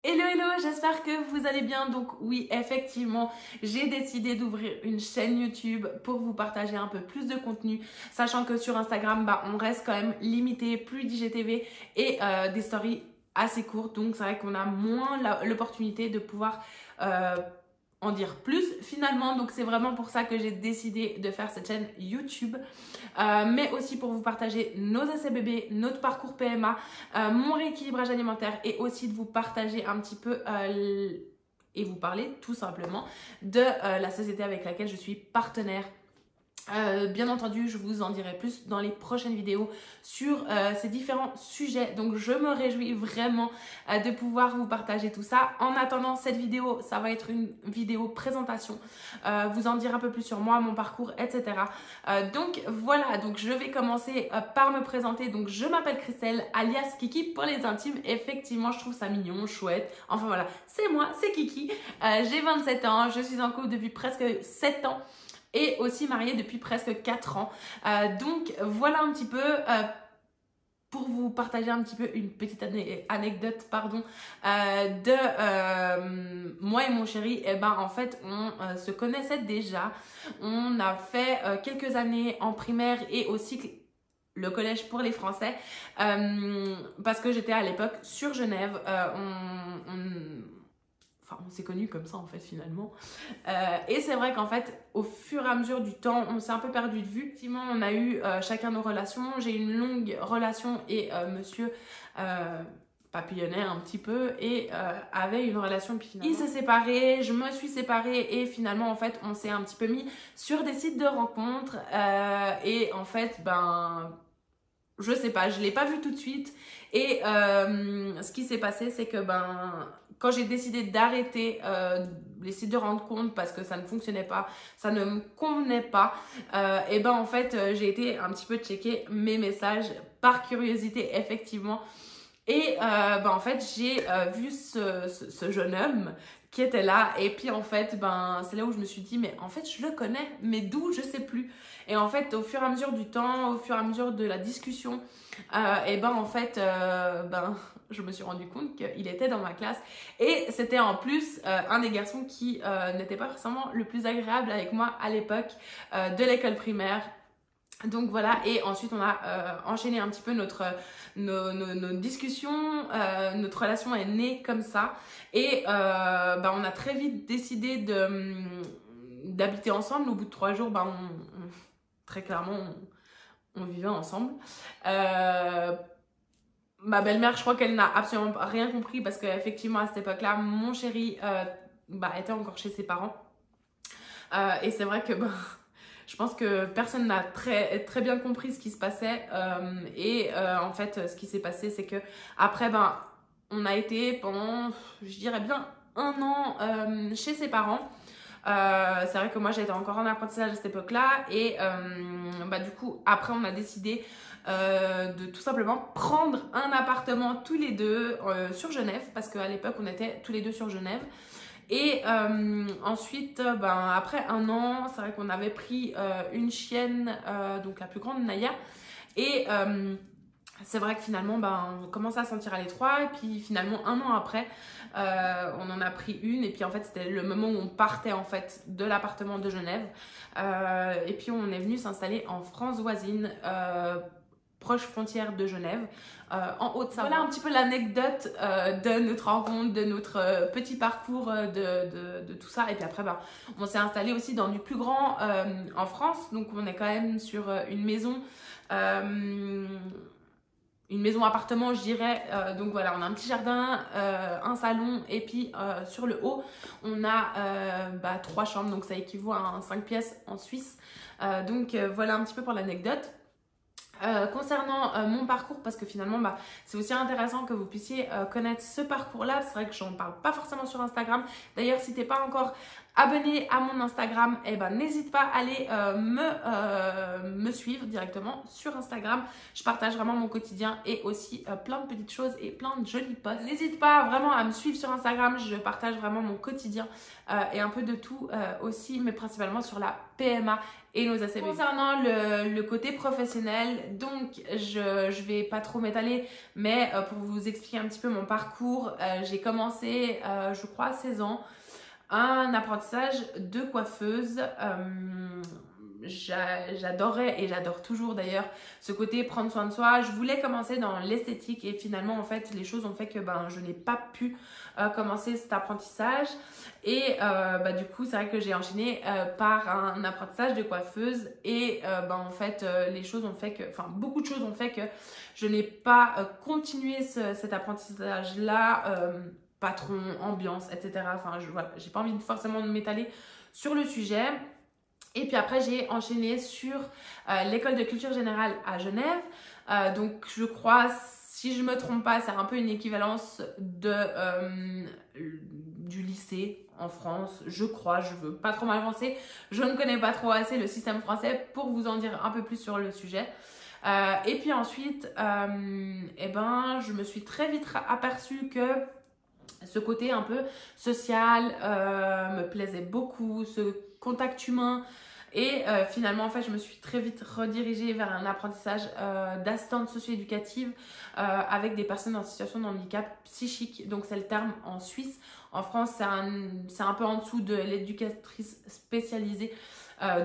Hello hello, j'espère que vous allez bien. Donc oui, effectivement, j'ai décidé d'ouvrir une chaîne YouTube pour vous partager un peu plus de contenu, sachant que sur Instagram, on reste quand même limité, plus d'IGTV et des stories assez courtes. Donc c'est vrai qu'on a moins l'opportunité de pouvoir en dire plus finalement. Donc c'est vraiment pour ça que j'ai décidé de faire cette chaîne YouTube. Mais aussi pour vous partager nos essais bébés, notre parcours PMA, mon rééquilibrage alimentaire et aussi de vous partager un petit peu et vous parler tout simplement de la société avec laquelle je suis partenaire. Bien entendu, je vous en dirai plus dans les prochaines vidéos sur ces différents sujets. Donc, je me réjouis vraiment de pouvoir vous partager tout ça. En attendant, cette vidéo, ça va être une vidéo présentation. Vous en dire un peu plus sur moi, mon parcours, etc. Donc, voilà. Donc, je vais commencer par me présenter. Donc, je m'appelle Christelle, alias Kiki pour les intimes. Effectivement, je trouve ça mignon, chouette. Enfin, voilà. C'est moi, c'est Kiki. J'ai 27 ans. Je suis en couple depuis presque 7 ans. Et aussi mariée depuis presque 4 ans. Donc voilà un petit peu pour vous partager un petit peu une petite anecdote de moi et mon chéri. Et en fait on se connaissait déjà. On a fait quelques années en primaire et aussi le collège pour les Français parce que j'étais à l'époque sur Genève. On s'est connus comme ça en fait finalement. Et c'est vrai qu'en fait au fur et à mesure du temps on s'est un peu perdu de vue. Effectivement on a eu chacun nos relations. J'ai eu une longue relation et monsieur papillonnait un petit peu et avait une relation, puis finalement il s'est séparé, je me suis séparée et finalement en fait on s'est un petit peu mis sur des sites de rencontres et en fait je sais pas, je l'ai pas vu tout de suite et ce qui s'est passé c'est que quand j'ai décidé d'arrêter les sites de rencontres parce que ça ne fonctionnait pas, ça ne me convenait pas, et en fait j'ai été un petit peu checker mes messages par curiosité effectivement et en fait j'ai vu ce jeune homme qui était là et puis en fait c'est là où je me suis dit mais en fait je le connais mais d'où je sais plus. Et en fait au fur et à mesure du temps, au fur et à mesure de la discussion en fait je me suis rendu compte qu'il était dans ma classe et c'était en plus un des garçons qui n'était pas forcément le plus agréable avec moi à l'époque de l'école primaire. Donc voilà, et ensuite on a enchaîné un petit peu nos discussions, notre relation est née comme ça et on a très vite décidé d'habiter ensemble. Au bout de 3 jours, très clairement on vivait ensemble. Ma belle-mère, je crois qu'elle n'a absolument rien compris parce qu'effectivement à cette époque-là, mon chéri était encore chez ses parents. Et c'est vrai que je pense que personne n'a très bien compris ce qui se passait. En fait, ce qui s'est passé, c'est que après, on a été pendant, je dirais bien 1 an chez ses parents. C'est vrai que moi j'étais encore en apprentissage à cette époque-là et du coup après on a décidé de tout simplement prendre un appartement tous les deux sur Genève parce qu'à l'époque on était tous les deux sur Genève. Et ensuite, après 1 an, c'est vrai qu'on avait pris une chienne, donc la plus grande, Naya. Et c'est vrai que finalement, on commençait à sentir à l'étroit. Et puis finalement, 1 an après, on en a pris une. Et puis en fait, c'était le moment où on partait en fait de l'appartement de Genève. Et puis on est venu s'installer en France voisine, proche frontière de Genève, en Haute-Savoie. Voilà un petit peu l'anecdote de notre rencontre, de notre petit parcours de tout ça. Et puis après, on s'est installé aussi dans du plus grand en France. Donc on est quand même sur une maison appartement je dirais, donc voilà on a un petit jardin, un salon et puis sur le haut on a 3 chambres donc ça équivaut à 5 pièces en Suisse, donc voilà un petit peu pour l'anecdote. Concernant mon parcours, parce que finalement c'est aussi intéressant que vous puissiez connaître ce parcours là, c'est vrai que j'en parle pas forcément sur Instagram. D'ailleurs si t'es pas encore abonné à mon Instagram, eh ben, n'hésite pas à aller me suivre directement sur Instagram. Je partage vraiment mon quotidien et aussi plein de petites choses et plein de jolis posts. N'hésite pas vraiment à me suivre sur Instagram, je partage vraiment mon quotidien et un peu de tout aussi, mais principalement sur la PMA et nos ACV. Concernant le côté professionnel, donc je vais pas trop m'étaler, mais pour vous expliquer un petit peu mon parcours, j'ai commencé, je crois, à 16 ans, un apprentissage de coiffeuse. J'adorais et j'adore toujours d'ailleurs ce côté prendre soin de soi. Je voulais commencer dans l'esthétique et finalement en fait les choses ont fait que je n'ai pas pu commencer cet apprentissage et du coup c'est vrai que j'ai enchaîné par un apprentissage de coiffeuse et en fait les choses ont fait que, enfin beaucoup de choses ont fait que je n'ai pas continué cet apprentissage là, patron, ambiance, etc. Enfin voilà, j'ai pas envie forcément de m'étaler sur le sujet. Et puis après, j'ai enchaîné sur l'école de culture générale à Genève. Donc, je crois, si je ne me trompe pas, c'est un peu une équivalence du lycée en France. Je crois, je ne veux pas trop m'avancer. Je ne connais pas trop assez le système français pour vous en dire un peu plus sur le sujet. Et puis ensuite, je me suis très vite aperçue que ce côté un peu social me plaisait beaucoup, ce contact humain. Et finalement, en fait, je me suis très vite redirigée vers un apprentissage d'assistante socio-éducative avec des personnes en situation de handicap psychique. Donc, c'est le terme en Suisse. En France, c'est un peu en dessous de l'éducatrice spécialisée.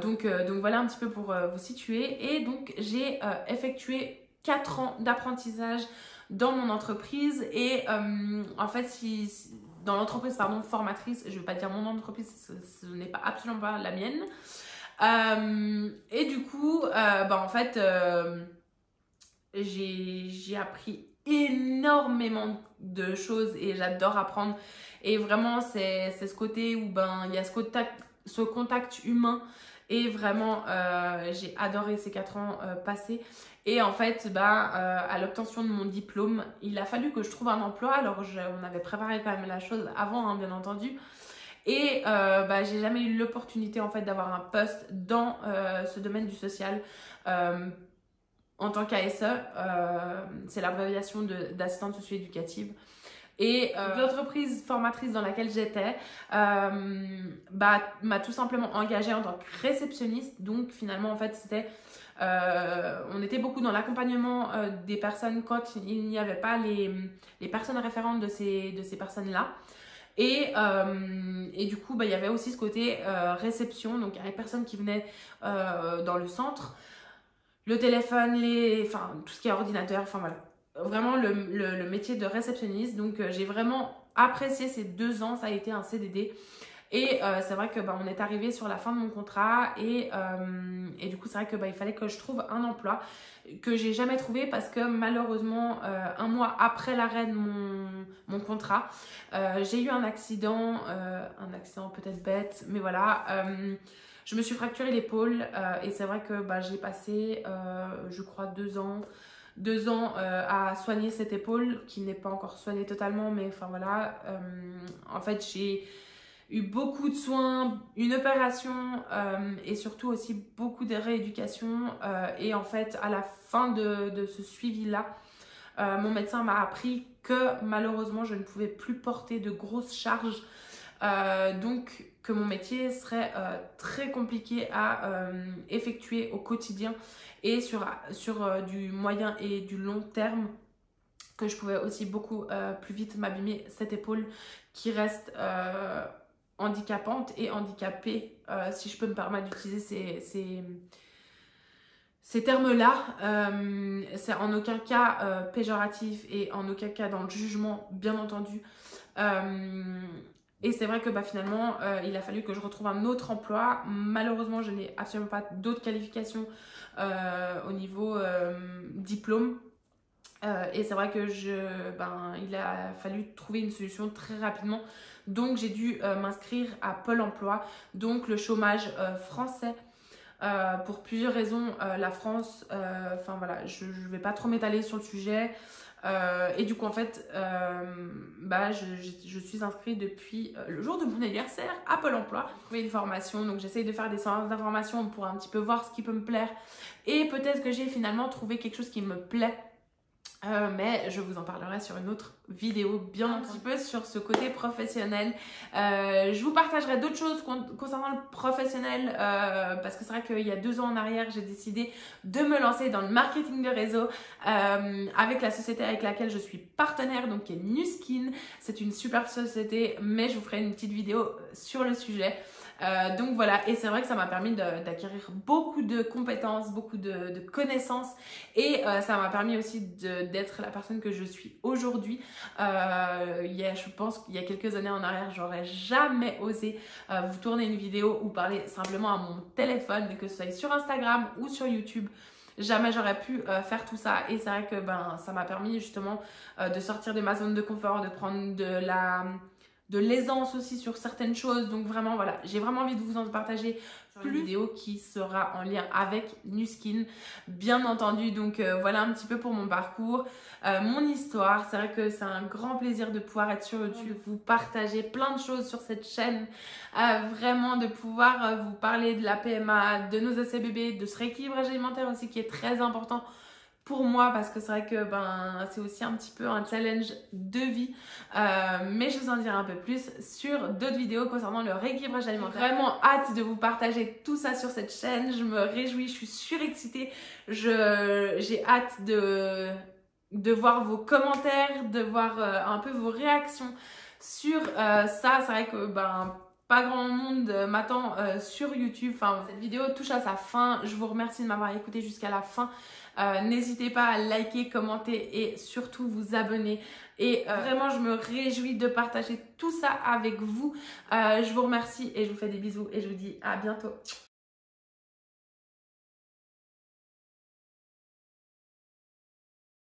Donc voilà un petit peu pour vous situer. Et donc, j'ai effectué 4 ans d'apprentissage dans mon entreprise. Et en fait, dans l'entreprise formatrice, je ne vais pas dire mon entreprise, ce n'est pas absolument pas la mienne. Et du coup, en fait, j'ai appris énormément de choses et j'adore apprendre. Et vraiment, c'est ce côté où il y a ce contact humain. Et vraiment, j'ai adoré ces 4 ans passés. Et en fait, à l'obtention de mon diplôme, il a fallu que je trouve un emploi. Alors, on avait préparé quand même la chose avant, hein, bien entendu. Et j'ai jamais eu l'opportunité en fait d'avoir un poste dans ce domaine du social en tant qu'ASE, c'est l'abréviation d'assistante socio-éducative. Et l'entreprise formatrice dans laquelle j'étais m'a tout simplement engagée en tant que réceptionniste. Donc finalement en fait c'était on était beaucoup dans l'accompagnement des personnes quand il n'y avait pas les personnes référentes de ces personnes-là. Et du coup, il y avait aussi ce côté réception, donc avec personnes qui venaient dans le centre, le téléphone, tout ce qui est ordinateur, enfin voilà. Vraiment le métier de réceptionniste. Donc j'ai vraiment apprécié ces 2 ans, ça a été un CDD. Et c'est vrai que on est arrivé sur la fin de mon contrat et du coup c'est vrai que il fallait que je trouve un emploi que j'ai jamais trouvé parce que malheureusement 1 mois après l'arrêt de mon contrat j'ai eu un accident peut-être bête mais voilà, je me suis fracturé l'épaule et c'est vrai que j'ai passé je crois 2 ans à soigner cette épaule qui n'est pas encore soignée totalement mais enfin voilà, en fait j'ai eu beaucoup de soins, une opération et surtout aussi beaucoup de rééducation. Et en fait, à la fin de ce suivi-là, mon médecin m'a appris que malheureusement, je ne pouvais plus porter de grosses charges. Donc, que mon métier serait très compliqué à effectuer au quotidien et sur du moyen et du long terme, que je pouvais aussi beaucoup plus vite m'abîmer cette épaule qui reste handicapante et handicapée, si je peux me permettre d'utiliser ces termes-là. C'est en aucun cas péjoratif et en aucun cas dans le jugement, bien entendu. Et c'est vrai que finalement, il a fallu que je retrouve un autre emploi. Malheureusement, je n'ai absolument pas d'autres qualifications au niveau diplôme. Et c'est vrai que il a fallu trouver une solution très rapidement. Donc j'ai dû m'inscrire à Pôle emploi, donc le chômage français. Pour plusieurs raisons, la France, je ne vais pas trop m'étaler sur le sujet. Et du coup en fait bah, je suis inscrite depuis le jour de mon anniversaire à Pôle emploi. J'ai trouvé une formation, donc j'essaye de faire des séances d'information pour un petit peu voir ce qui peut me plaire et peut-être que j'ai finalement trouvé quelque chose qui me plaît. Mais je vous en parlerai sur une autre vidéo, bien un petit peu sur ce côté professionnel. Je vous partagerai d'autres choses concernant le professionnel parce que c'est vrai qu'il y a 2 ans en arrière, j'ai décidé de me lancer dans le marketing de réseau avec la société avec laquelle je suis partenaire, donc qui est Nu Skin. C'est une super société, mais je vous ferai une petite vidéo sur le sujet. Donc voilà, et c'est vrai que ça m'a permis d'acquérir beaucoup de compétences, beaucoup de connaissances et ça m'a permis aussi d'être la personne que je suis aujourd'hui. Je pense qu'il y a quelques années en arrière, j'aurais jamais osé vous tourner une vidéo ou parler simplement à mon téléphone, que ce soit sur Instagram ou sur YouTube. Jamais j'aurais pu faire tout ça et c'est vrai que ça m'a permis justement de sortir de ma zone de confort, de prendre de l'aisance aussi sur certaines choses. Donc vraiment voilà, j'ai vraiment envie de vous en partager une vidéo qui sera en lien avec Nu Skin, bien entendu. Donc voilà un petit peu pour mon parcours, mon histoire. C'est vrai que c'est un grand plaisir de pouvoir être sur YouTube, vous partager plein de choses sur cette chaîne, vraiment de pouvoir vous parler de la PMA, de nos essais bébés, de ce rééquilibrage alimentaire aussi qui est très important pour moi parce que c'est vrai que c'est aussi un petit peu un challenge de vie, mais je vous en dirai un peu plus sur d'autres vidéos concernant le rééquilibrage alimentaire. J'ai vraiment hâte de vous partager tout ça sur cette chaîne, je me réjouis, je suis surexcitée, j'ai hâte de voir vos commentaires, de voir un peu vos réactions sur ça. C'est vrai que pas grand monde m'attend sur YouTube. Enfin, cette vidéo touche à sa fin. Je vous remercie de m'avoir écouté jusqu'à la fin. N'hésitez pas à liker, commenter et surtout vous abonner. Et vraiment, je me réjouis de partager tout ça avec vous. Je vous remercie et je vous fais des bisous et je vous dis à bientôt.